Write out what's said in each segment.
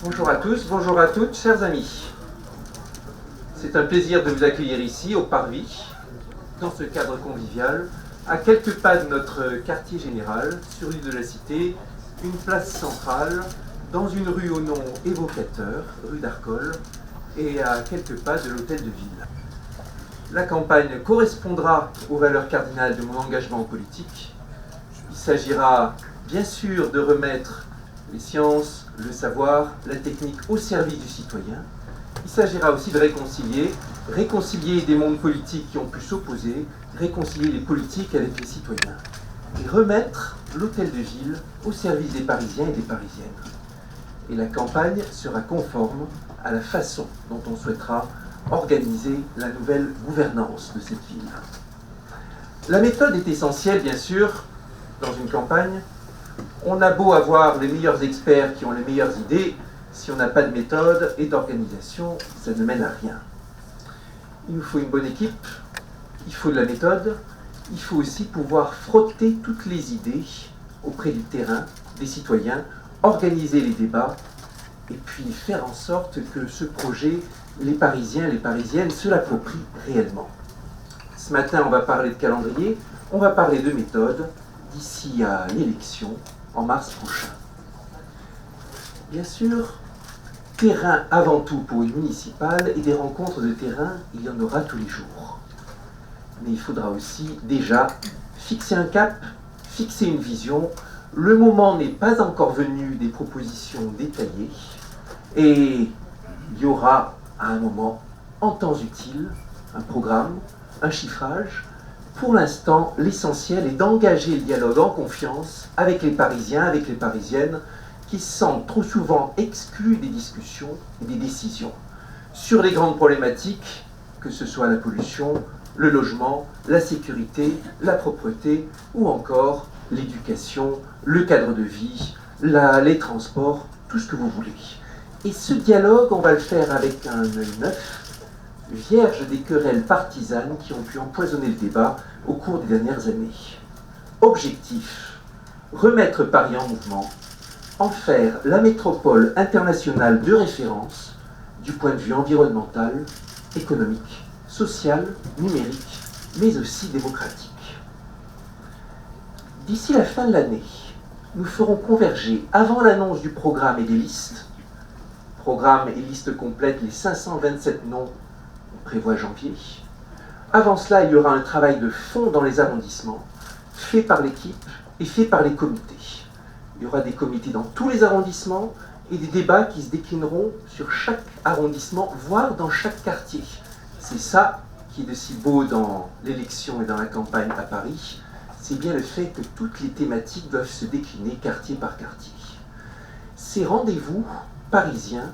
Bonjour à tous, bonjour à toutes, chers amis. C'est un plaisir de vous accueillir ici, au Parvis, dans ce cadre convivial, à quelques pas de notre quartier général, sur l'île de la Cité, une place centrale, dans une rue au nom évocateur, rue d'Arcole, et à quelques pas de l'hôtel de ville. La campagne correspondra aux valeurs cardinales de mon engagement politique. Il s'agira bien sûr de remettre les sciences, le savoir, la technique au service du citoyen. Il s'agira aussi de réconcilier des mondes politiques qui ont pu s'opposer, réconcilier les politiques avec les citoyens, et remettre l'hôtel de ville au service des Parisiens et des Parisiennes. Et la campagne sera conforme à la façon dont on souhaitera organiser la nouvelle gouvernance de cette ville. La méthode est essentielle, bien sûr, dans une campagne. On a beau avoir les meilleurs experts qui ont les meilleures idées, si on n'a pas de méthode et d'organisation, ça ne mène à rien. Il nous faut une bonne équipe, il faut de la méthode, il faut aussi pouvoir frotter toutes les idées auprès du terrain, des citoyens, organiser les débats, et puis faire en sorte que ce projet, les Parisiens, les Parisiennes se l'approprient réellement. Ce matin, on va parler de calendrier, on va parler de méthode, d'ici à l'élection, en mars prochain. Bien sûr, terrain avant tout pour une municipale, et des rencontres de terrain, il y en aura tous les jours. Mais il faudra aussi déjà fixer un cap, fixer une vision. Le moment n'est pas encore venu des propositions détaillées, et il y aura à un moment, en temps utile, un programme, un chiffrage. Pour l'instant, l'essentiel est d'engager le dialogue en confiance avec les Parisiens, avec les Parisiennes, qui se sentent trop souvent exclus des discussions et des décisions sur les grandes problématiques, que ce soit la pollution, le logement, la sécurité, la propreté, ou encore l'éducation, le cadre de vie, les transports, tout ce que vous voulez. Et ce dialogue, on va le faire avec un œil neuf, vierge des querelles partisanes qui ont pu empoisonner le débat au cours des dernières années. Objectif, remettre Paris en mouvement, en faire la métropole internationale de référence du point de vue environnemental, économique, social, numérique, mais aussi démocratique. D'ici la fin de l'année, nous ferons converger, avant l'annonce du programme et des listes, programme et liste complète, les 527 noms prévoit janvier. Avant cela, il y aura un travail de fond dans les arrondissements, fait par l'équipe et fait par les comités. Il y aura des comités dans tous les arrondissements et des débats qui se déclineront sur chaque arrondissement, voire dans chaque quartier. C'est ça qui est de si beau dans l'élection et dans la campagne à Paris, c'est bien le fait que toutes les thématiques doivent se décliner quartier par quartier. Ces rendez-vous parisiens,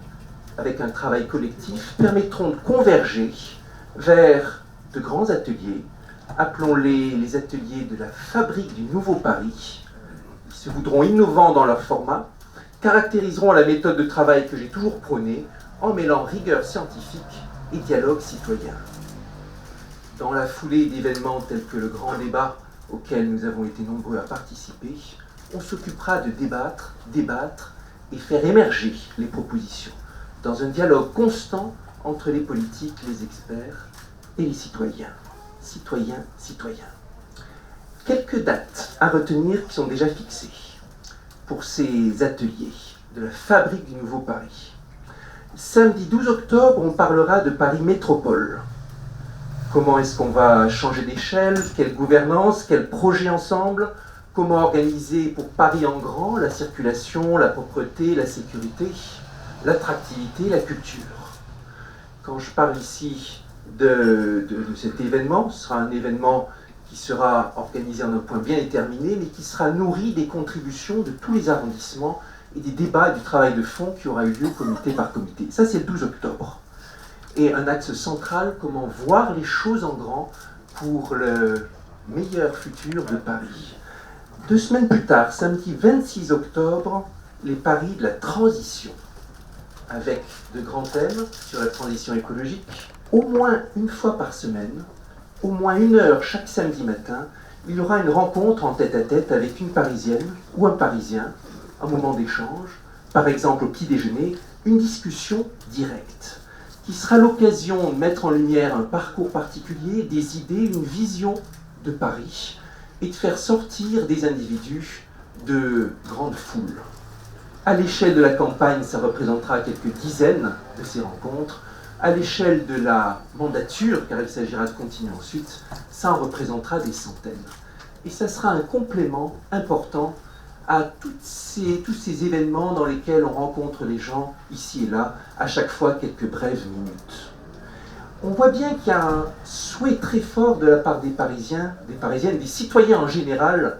avec un travail collectif, permettront de converger vers de grands ateliers, appelons-les les ateliers de la fabrique du nouveau Paris, qui se voudront innovants dans leur format, caractériseront la méthode de travail que j'ai toujours prônée, en mêlant rigueur scientifique et dialogue citoyen. Dans la foulée d'événements tels que le grand débat auquel nous avons été nombreux à participer, on s'occupera de débattre et faire émerger les propositions, dans un dialogue constant entre les politiques, les experts et les citoyens. Citoyens. Quelques dates à retenir qui sont déjà fixées pour ces ateliers de la fabrique du nouveau Paris. Samedi 12 octobre, on parlera de Paris Métropole. Comment est-ce qu'on va changer d'échelle? Quelle gouvernance? Quel projet ensemble? Comment organiser pour Paris en grand la circulation, la propreté, la sécurité, l'attractivité, la culture? Quand je parle ici de cet événement, ce sera un événement qui sera organisé en un point bien déterminé, mais qui sera nourri des contributions de tous les arrondissements et des débats et du travail de fond qui aura eu lieu comité par comité. Ça, c'est le 12 octobre. Et un axe central, comment voir les choses en grand pour le meilleur futur de Paris. 2 semaines plus tard, samedi 26 octobre, les paris de la transition, avec de grands thèmes sur la transition écologique. Au moins une fois par semaine, au moins 1 heure chaque samedi matin, il y aura une rencontre en tête-à-tête avec une Parisienne ou un Parisien, un moment d'échange, par exemple au petit déjeuner, une discussion directe, qui sera l'occasion de mettre en lumière un parcours particulier, des idées, une vision de Paris, et de faire sortir des individus de grandes foules. À l'échelle de la campagne, ça représentera quelques dizaines de ces rencontres. À l'échelle de la mandature, car il s'agira de continuer ensuite, ça en représentera des centaines. Et ça sera un complément important à tous ces événements dans lesquels on rencontre les gens ici et là, à chaque fois quelques brèves minutes. On voit bien qu'il y a un souhait très fort de la part des Parisiens, des Parisiennes, des citoyens en général,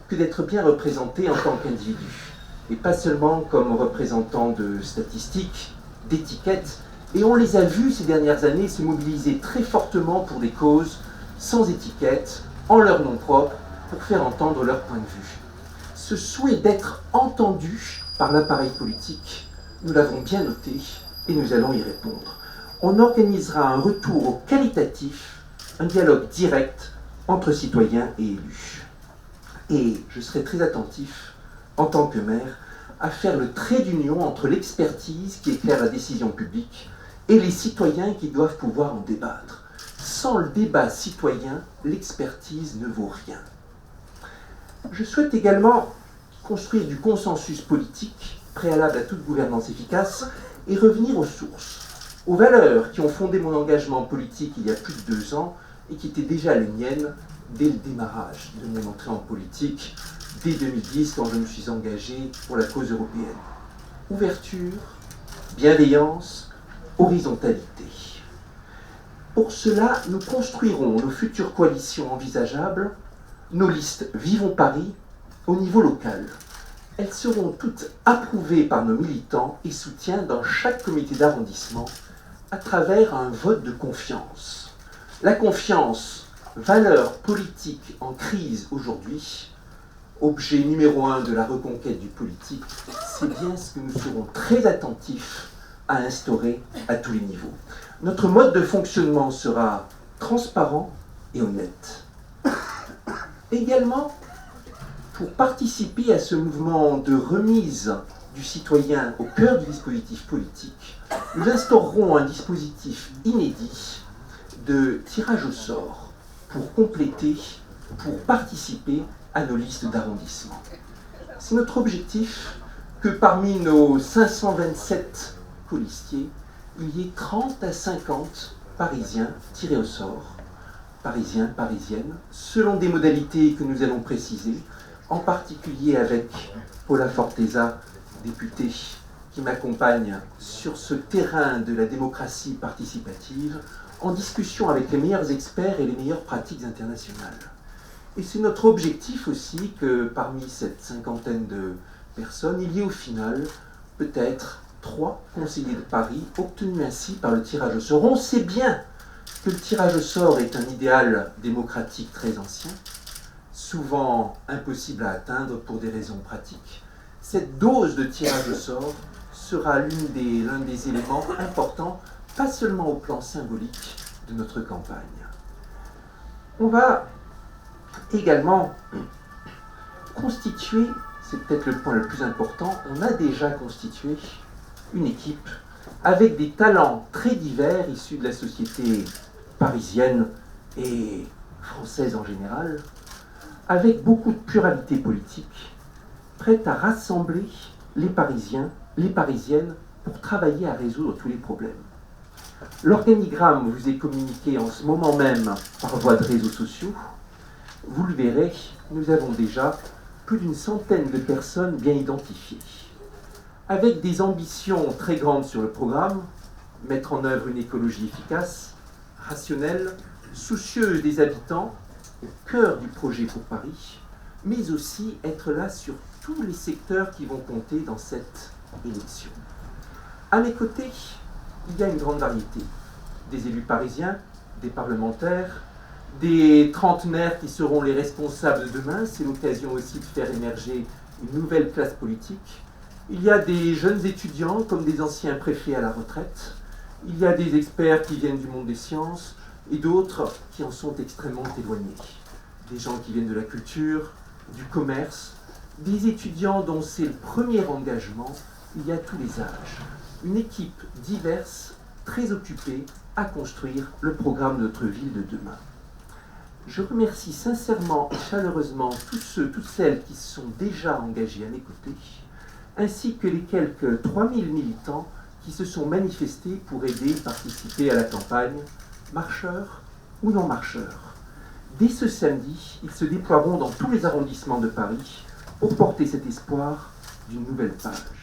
que d'être bien représentés en tant qu'individus, et pas seulement comme représentants de statistiques, d'étiquettes. Et on les a vus ces dernières années se mobiliser très fortement pour des causes sans étiquette, en leur nom propre, pour faire entendre leur point de vue. Ce souhait d'être entendu par l'appareil politique, nous l'avons bien noté et nous allons y répondre. On organisera un retour au qualitatif, un dialogue direct entre citoyens et élus. Et je serai très attentif, en tant que maire, à faire le trait d'union entre l'expertise qui éclaire la décision publique et les citoyens qui doivent pouvoir en débattre. Sans le débat citoyen, l'expertise ne vaut rien. Je souhaite également construire du consensus politique préalable à toute gouvernance efficace et revenir aux sources, aux valeurs qui ont fondé mon engagement politique il y a plus de 2 ans et qui étaient déjà les miennes dès le démarrage de mon entrée en politique, dès 2010 quand je me suis engagé pour la cause européenne. Ouverture, bienveillance, horizontalité. Pour cela, nous construirons nos futures coalitions envisageables, nos listes Vivons Paris, au niveau local. Elles seront toutes approuvées par nos militants et soutiens dans chaque comité d'arrondissement à travers un vote de confiance. La confiance, valeur politique en crise aujourd'hui, objet numéro 1 de la reconquête du politique, c'est bien ce que nous serons très attentifs à instaurer à tous les niveaux. Notre mode de fonctionnement sera transparent et honnête. Également, pour participer à ce mouvement de remise du citoyen au cœur du dispositif politique, nous instaurerons un dispositif inédit de tirage au sort pour compléter, pour participer à nos listes d'arrondissement. C'est notre objectif que parmi nos 527 colistiers, il y ait 30 à 50 Parisiens tirés au sort, Parisiens, Parisiennes, selon des modalités que nous allons préciser, en particulier avec Paula Forteza, députée, qui m'accompagne sur ce terrain de la démocratie participative, en discussion avec les meilleurs experts et les meilleures pratiques internationales. Et c'est notre objectif aussi que parmi cette cinquantaine de personnes, il y ait au final peut-être 3 conseillers de Paris obtenus ainsi par le tirage au sort. On sait bien que le tirage au sort est un idéal démocratique très ancien, souvent impossible à atteindre pour des raisons pratiques. Cette dose de tirage au sort sera l'un des éléments importants, pas seulement au plan symbolique de notre campagne. On va également constituer, c'est peut-être le point le plus important, on a déjà constitué une équipe avec des talents très divers issus de la société parisienne et française en général, avec beaucoup de pluralité politique, prête à rassembler les Parisiens, les Parisiennes pour travailler à résoudre tous les problèmes. L'organigramme vous est communiqué en ce moment même par voie de réseaux sociaux. Vous le verrez, nous avons déjà plus d'une centaine de personnes bien identifiées, avec des ambitions très grandes sur le programme, mettre en œuvre une écologie efficace, rationnelle, soucieuse des habitants, au cœur du projet pour Paris, mais aussi être là sur tous les secteurs qui vont compter dans cette élection. À mes côtés, il y a une grande variété. Des élus parisiens, des parlementaires, des trentenaires qui seront les responsables de demain. C'est l'occasion aussi de faire émerger une nouvelle classe politique. Il y a des jeunes étudiants comme des anciens préfets à la retraite. Il y a des experts qui viennent du monde des sciences et d'autres qui en sont extrêmement éloignés. Des gens qui viennent de la culture, du commerce, des étudiants dont c'est le premier engagement. Il y a tous les âges. une équipe diverse, très occupée à construire le programme de notre ville de demain. Je remercie sincèrement et chaleureusement tous ceux, toutes celles qui sont déjà engagés à mes côtés, ainsi que les quelques 3000 militants qui se sont manifestés pour aider et participer à la campagne, marcheurs ou non marcheurs. Dès ce samedi, ils se déploieront dans tous les arrondissements de Paris pour porter cet espoir d'une nouvelle page.